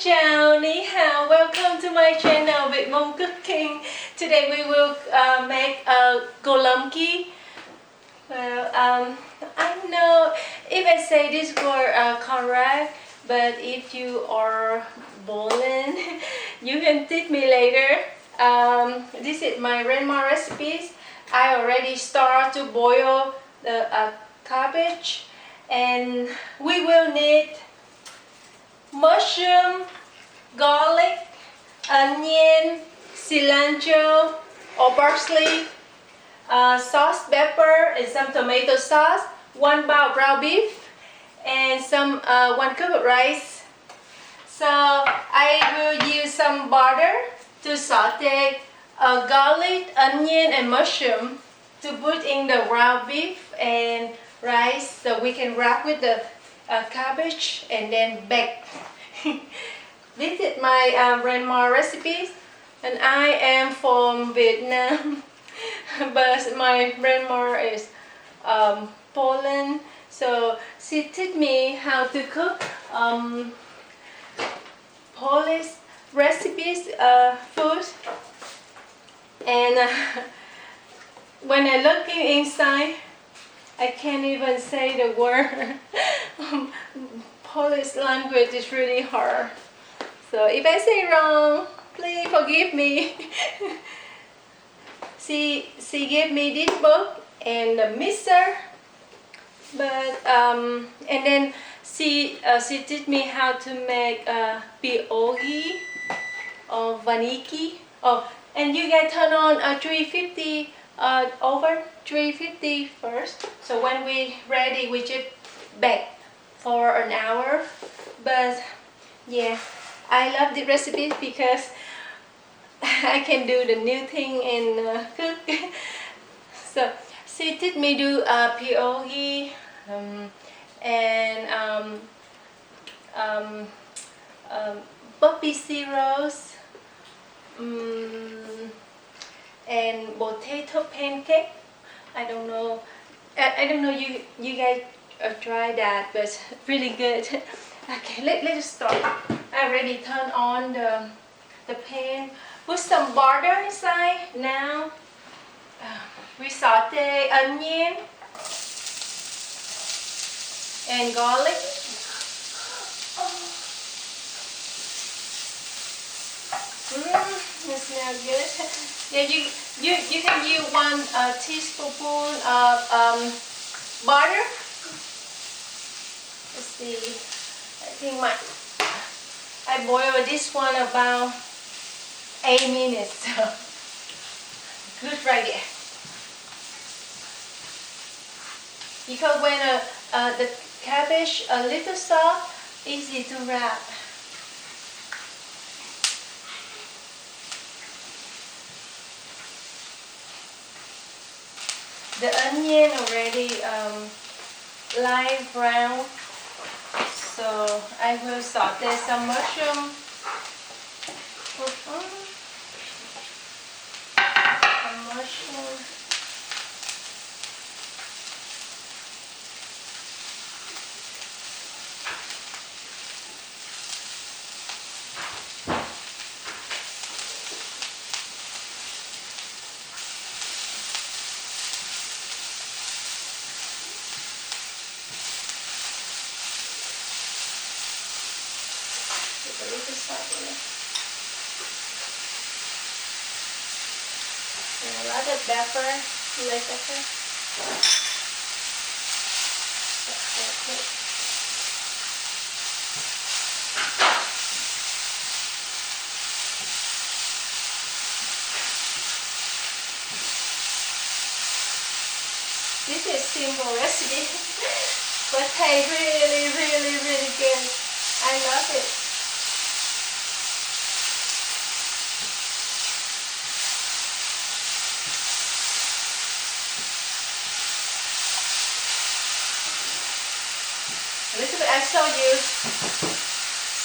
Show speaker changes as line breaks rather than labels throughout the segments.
Ciao, ni hao. Welcome to my channel with Mom Cooking. Today we will make a golabki. Well, I know if I say this word correct, but if you are bowling, you can tip me later. This is my grandma recipes. I already start to boil the cabbage, and we will need mushroom, garlic, onion, cilantro or parsley, sauce, pepper, and some tomato sauce, 1 bowl ground beef, and some 1 cup of rice. So I will use some butter to saute garlic, onion, and mushroom to put in the ground beef and rice, so we can wrap with the cabbage and then bake. This is my grandma recipes, and I am from Vietnam, but my grandma is Poland, so she taught me how to cook Polish recipes, food, and when I look inside, I can't even say the word. Polish language is really hard. So if I say wrong, please forgive me. She gave me this book and the mixer, but and then she taught me how to make pierogi or vaniki. Oh, and you guys turn on 350 over 350 first. So when we ready, we just bake for an hour. But yeah, I love the recipe because I can do the new thing and cook. So she taught me do pierogi and poppy cereals, and potato pancake. I don't know. I don't know. You guys try that, but really good. Okay, let's start. I already turned on the pan. Put some butter inside now. We saute onion and garlic. It smells good. Yeah, you can use 1 teaspoon of butter. Let's see. I think I boiled this one about 8 minutes. So good right there. Because when the cabbage a little soft, easy to wrap. The onion already light brown, so I will saute some mushroom. A little salt in it. And a lot of pepper, black pepper. This is simple recipe, but tastes really good. I love it. Elizabeth, I saw you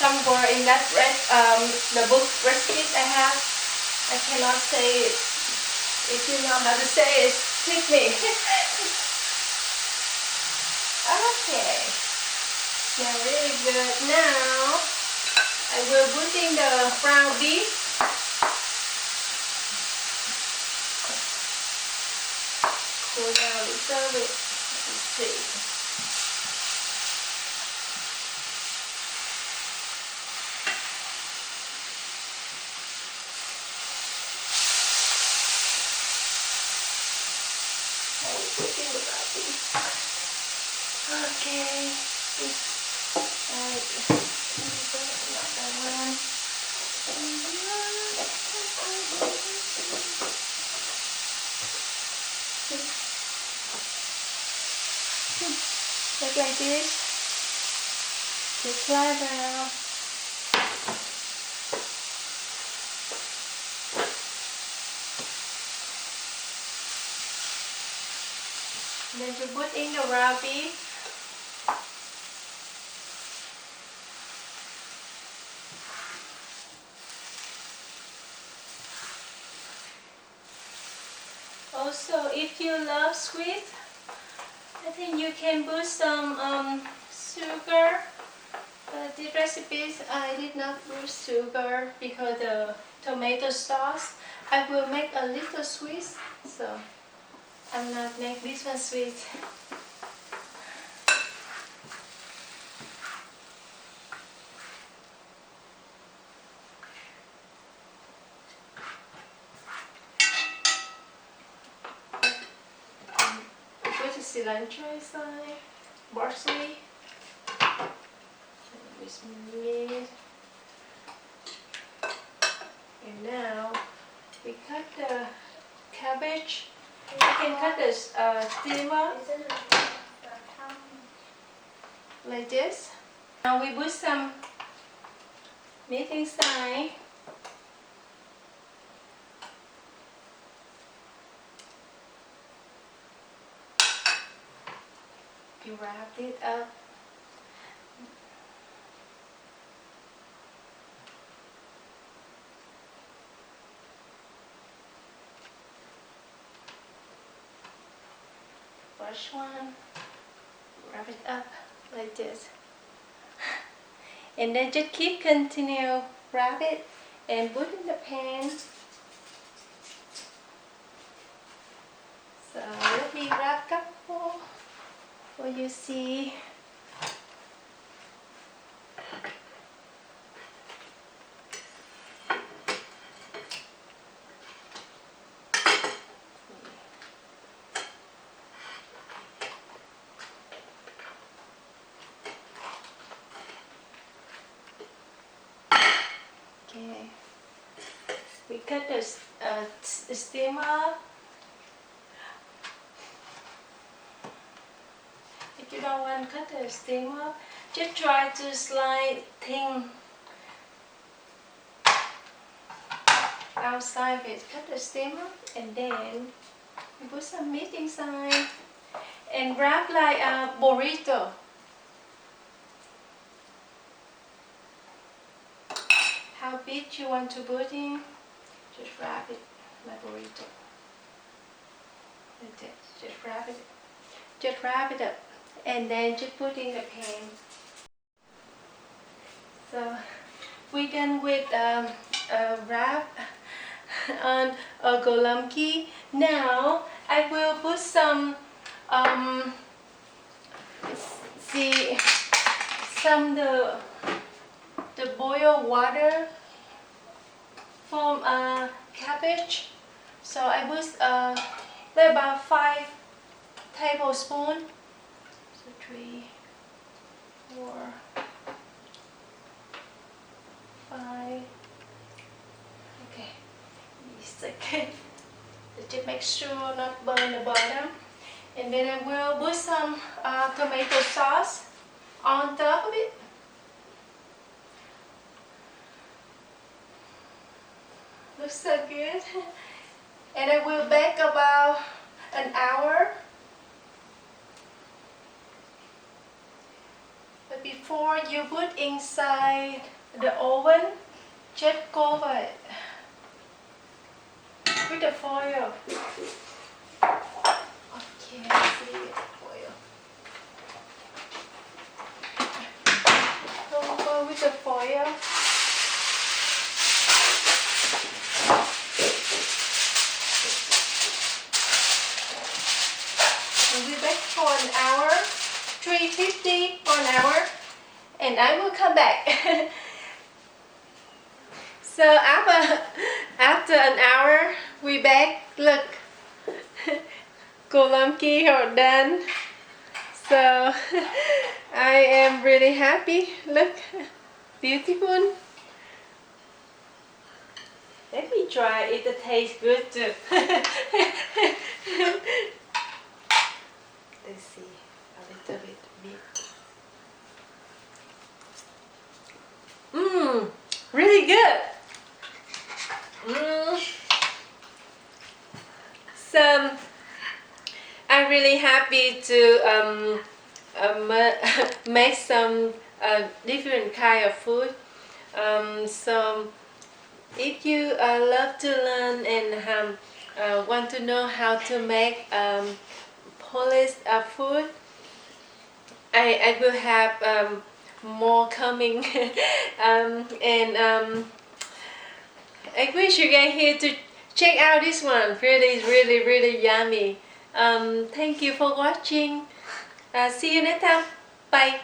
somewhere in that the book recipes I have. I cannot say it. If you know how to say it, teach me. Okay. Now really good. Now I will put in the ground beef. Cool down a little bit. Let's see. Putting the ground beef. Okay. Right. Not that one. Just like this. Just slide out. Then to put in the raw beef. Also, if you love sweet, I think you can put some sugar. But the recipes I did not put sugar because the tomato sauce I will make a little sweet, so I'm not make this one sweet. Put the cilantro inside, parsley. This meat. And now we cut the cabbage. You can cut the steamer like this. Now we put some meat inside. You wrap it up. First one, wrap it up like this. And then just keep continue wrap it and put in the pan. So let me wrap couple for you see. Okay, we cut the steamer. If you don't want to cut the steamer, just try to slide thin outside of it. Cut the steamer and then you put some meat inside and wrap like a burrito. How big you want to put in, just wrap it like burrito. Like that. Just wrap it. Just wrap it up and then just put in the pan. So we done with wrap on a golabki. Now I will put some the boiled water from cabbage. So I put like about 5 tablespoons. So 3, 4, 5. Okay, second. Just make sure not burn the bottom. And then I will put some tomato sauce on top of it. Looks so good. And I will bake about an hour. But before you put inside the oven, just cover it with the foil. Okay, see the foil. Cover with the foil. an hour, 350 for an hour, and I will come back. So after an hour, we back. Look, Golabki are done. So I am really happy. Look, beautiful. Let me try it. It tastes good too. Let's see a little bit meat. Really good. So I'm really happy to make some different kind of food. So if you love to learn and want to know how to make Polish food, I will have more coming. I wish you guys here to check out this one. Really yummy. Thank you for watching. See you next time. Bye.